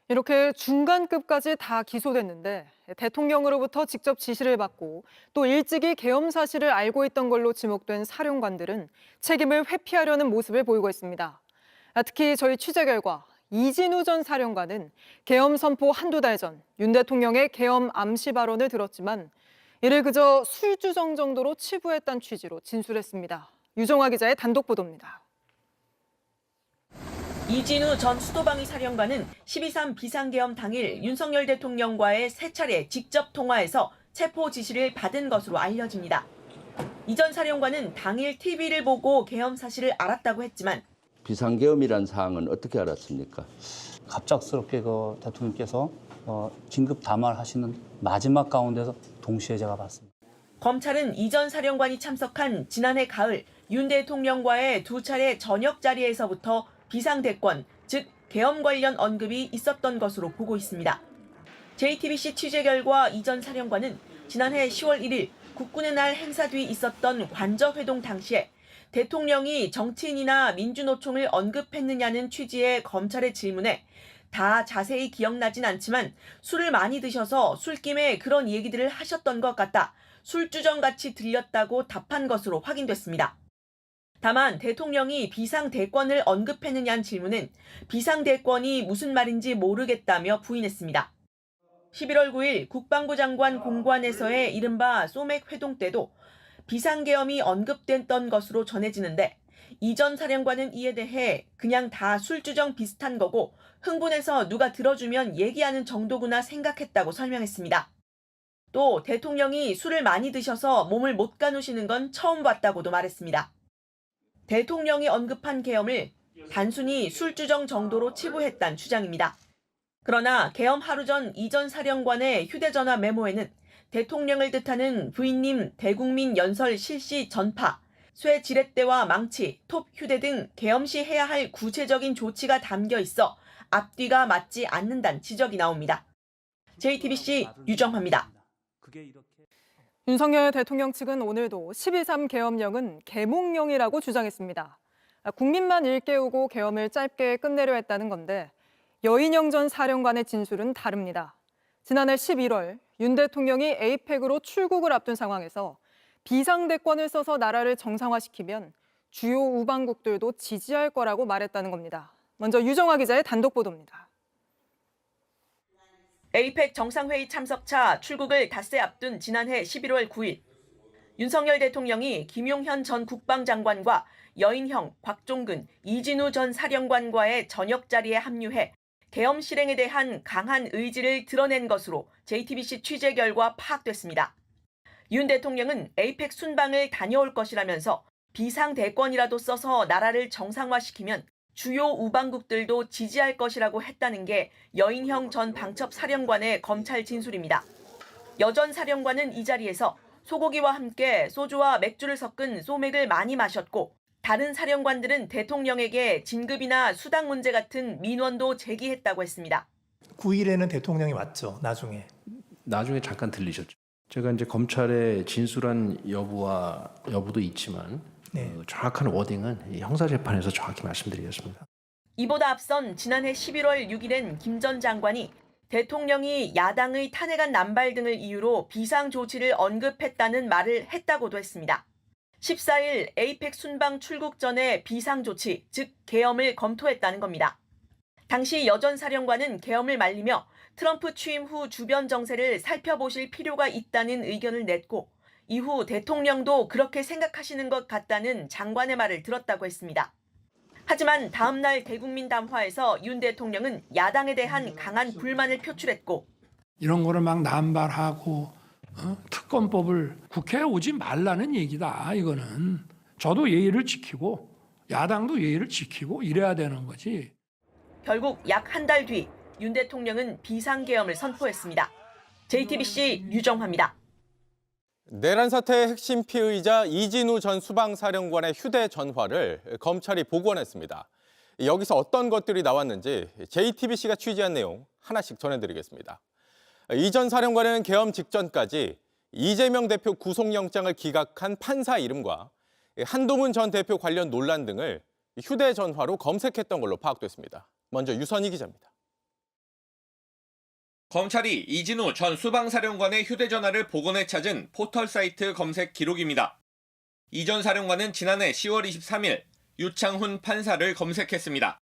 이렇게 중간급까지 다 기소됐는데 대통령으로부터 직접 지시를 받고 또 일찍이 계엄 사실을 알고 있던 걸로 지목된 사령관들은 책임을 회피하려는 모습을 보이고 있습니다. 특히 저희 취재 결과 이진우 전 사령관은 계엄 선포 한두 달 전 윤 대통령의 계엄 암시 발언을 들었지만 이를 그저 술주정 정도로 치부했다는 취지로 진술했습니다. 유정화 기자의 단독 보도입니다. 이진우 전 수도방위 사령관은 12.3 비상계엄 당일 윤석열 대통령과의 세 차례 직접 통화에서 체포 지시를 받은 것으로 알려집니다. 이 전 사령관은 당일 TV를 보고 계엄 사실을 알았다고 했지만 비상계엄이란 사항은 어떻게 알았습니까? 갑작스럽게 대통령께서 긴급 담화하시는 마지막 가운데서 동시에 제가 봤습니다. 검찰은 이 전 사령관이 참석한 지난해 가을 윤 대통령과의 두 차례 저녁 자리에서부터 비상대권, 즉 계엄 관련 언급이 있었던 것으로 보고 있습니다. JTBC 취재 결과 이 전 사령관은 지난해 10월 1일 국군의 날 행사 뒤 있었던 관저회동 당시에 대통령이 정치인이나 민주노총을 언급했느냐는 취지의 검찰의 질문에 다 자세히 기억나진 않지만 술을 많이 드셔서 술김에 그런 얘기들을 하셨던 것 같다. 술주정같이 들렸다고 답한 것으로 확인됐습니다. 다만 대통령이 비상대권을 언급했느냐는 질문은 비상대권이 무슨 말인지 모르겠다며 부인했습니다. 11월 9일 국방부 장관 공관에서의 이른바 소맥 회동 때도 비상계엄이 언급됐던 것으로 전해지는데 이 전 사령관은 이에 대해 그냥 다 술주정 비슷한 거고 흥분해서 누가 들어주면 얘기하는 정도구나 생각했다고 설명했습니다. 또 대통령이 술을 많이 드셔서 몸을 못 가누시는 건 처음 봤다고도 말했습니다. 대통령이 언급한 계엄을 단순히 술주정 정도로 치부했다는 주장입니다. 그러나 계엄 하루 전 이 전 사령관의 휴대전화 메모에는 대통령을 뜻하는 부인님 대국민 연설 실시 전파, 쇠 지렛대와 망치, 톱 휴대 등 계엄 시 해야 할 구체적인 조치가 담겨 있어 앞뒤가 맞지 않는다는 지적이 나옵니다. JTBC 유정화입니다. 윤석열 대통령 측은 오늘도 12.3 계엄령은 계몽령이라고 주장했습니다. 국민만 일깨우고 계엄을 짧게 끝내려 했다는 건데 여인영 전 사령관의 진술은 다릅니다. 지난해 11월 윤 대통령이 에이펙으로 출국을 앞둔 상황에서 비상대권을 써서 나라를 정상화시키면 주요 우방국들도 지지할 거라고 말했다는 겁니다. 먼저 유정화 기자의 단독 보도입니다. 에이펙 정상회의 참석차 출국을 닷새 앞둔 지난해 11월 9일 윤석열 대통령이 김용현 전 국방장관과 여인형, 곽종근, 이진우 전 사령관과의 저녁 자리에 합류해 계엄 실행에 대한 강한 의지를 드러낸 것으로 JTBC 취재 결과 파악됐습니다. 윤 대통령은 에이펙 순방을 다녀올 것이라면서 비상대권이라도 써서 나라를 정상화시키면 주요 우방국들도 지지할 것이라고 했다는 게 여인형 전 방첩 사령관의 검찰 진술입니다. 여 전 사령관은 이 자리에서 소고기와 함께 소주와 맥주를 섞은 소맥을 많이 마셨고 다른 사령관들은 대통령에게 진급이나 수당 문제 같은 민원도 제기했다고 했습니다. 9일에는 대통령이 왔죠, 나중에. 나중에 잠깐 들리셨죠. 제가 이제 검찰의 진술한 여부도 있지만 정확한 워딩은 형사재판에서 정확히 말씀드리겠습니다. 이보다 앞선 지난해 11월 6일엔 김 전 장관이 대통령이 야당의 탄핵안 남발 등을 이유로 비상조치를 언급했다는 말을 했다고도 했습니다. 14일 에이펙 순방 출국 전에 비상조치, 즉 계엄을 검토했다는 겁니다. 당시 여 전 사령관은 계엄을 말리며 트럼프 취임 후 주변 정세를 살펴보실 필요가 있다는 의견을 냈고 이후 대통령도 그렇게 생각하시는 것 같다는 장관의 말을 들었다고 했습니다. 하지만 다음 날 대국민 담화에서 윤 대통령은 야당에 대한 강한 불만을 표출했고 이런 거를 막 남발하고 특검법을 국회에 오지 말라는 얘기다. 이거는 저도 예의를 지키고 야당도 예의를 지키고 이래야 되는 거지. 결국 약 한 달 뒤 윤 대통령은 비상계엄을 선포했습니다. JTBC 유정화입니다. 내란 사태의 핵심 피의자 이진우 전 수방사령관의 휴대전화를 검찰이 복원했습니다. 여기서 어떤 것들이 나왔는지 JTBC가 취재한 내용 하나씩 전해드리겠습니다. 이 전 사령관은 계엄 직전까지 이재명 대표 구속영장을 기각한 판사 이름과 한동훈 전 대표 관련 논란 등을 휴대전화로 검색했던 걸로 파악됐습니다. 먼저 유선희 기자입니다. 검찰이 이진우 전 수방사령관의 휴대전화를 복원해 찾은 포털 사이트 검색 기록입니다. 이 전 사령관은 지난해 10월 23일 유창훈 판사를 검색했습니다.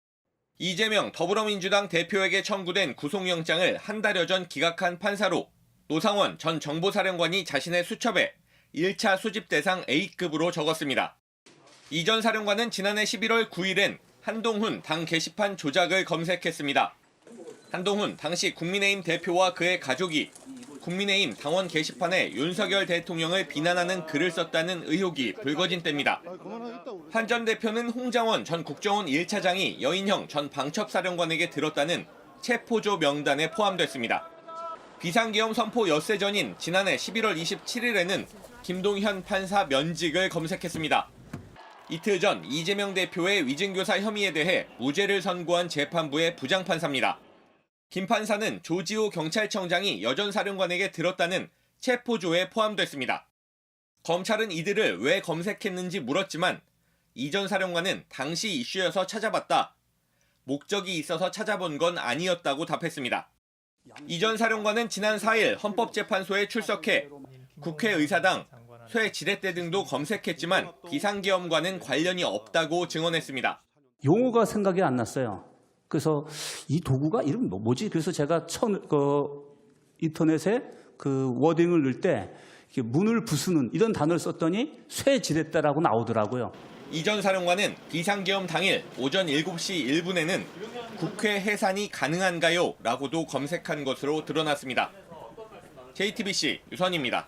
이재명 더불어민주당 대표에게 청구된 구속영장을 한 달여 전 기각한 판사로 노상원 전 정보사령관이 자신의 수첩에 1차 수집 대상 A급으로 적었습니다. 이 전 사령관은 지난해 11월 9일엔 한동훈 당 게시판 조작을 검색했습니다. 한동훈 당시 국민의힘 대표와 그의 가족이 국민의힘 당원 게시판에 윤석열 대통령을 비난하는 글을 썼다는 의혹이 불거진 때입니다. 한 전 대표는 홍장원 전 국정원 1차장이 여인형 전 방첩사령관에게 들었다는 체포조 명단에 포함됐습니다. 비상계엄 선포 엿새 전인 지난해 11월 27일에는 김동현 판사 면직을 검색했습니다. 이틀 전 이재명 대표의 위증교사 혐의에 대해 무죄를 선고한 재판부의 부장판사입니다. 김 판사는 조지호 경찰청장이 여 전 사령관에게 들었다는 체포조에 포함됐습니다. 검찰은 이들을 왜 검색했는지 물었지만 이 전 사령관은 당시 이슈여서 찾아봤다. 목적이 있어서 찾아본 건 아니었다고 답했습니다. 이 전 사령관은 지난 4일 헌법재판소에 출석해 국회의사당, 쇠지렛대 등도 검색했지만 비상계엄과는 관련이 없다고 증언했습니다. 용어가 생각이 안 났어요. 그래서 이 도구가 이름 뭐지? 그래서 제가 인터넷에 그 워딩을 넣을 때 문을 부수는 이런 단어를 썼더니 쇠지렛대라고 나오더라고요. 이 전 사령관은 비상계엄 당일 오전 7시 1분에는 국회 해산이 가능한가요? 라고도 검색한 것으로 드러났습니다. JTBC 유선입니다.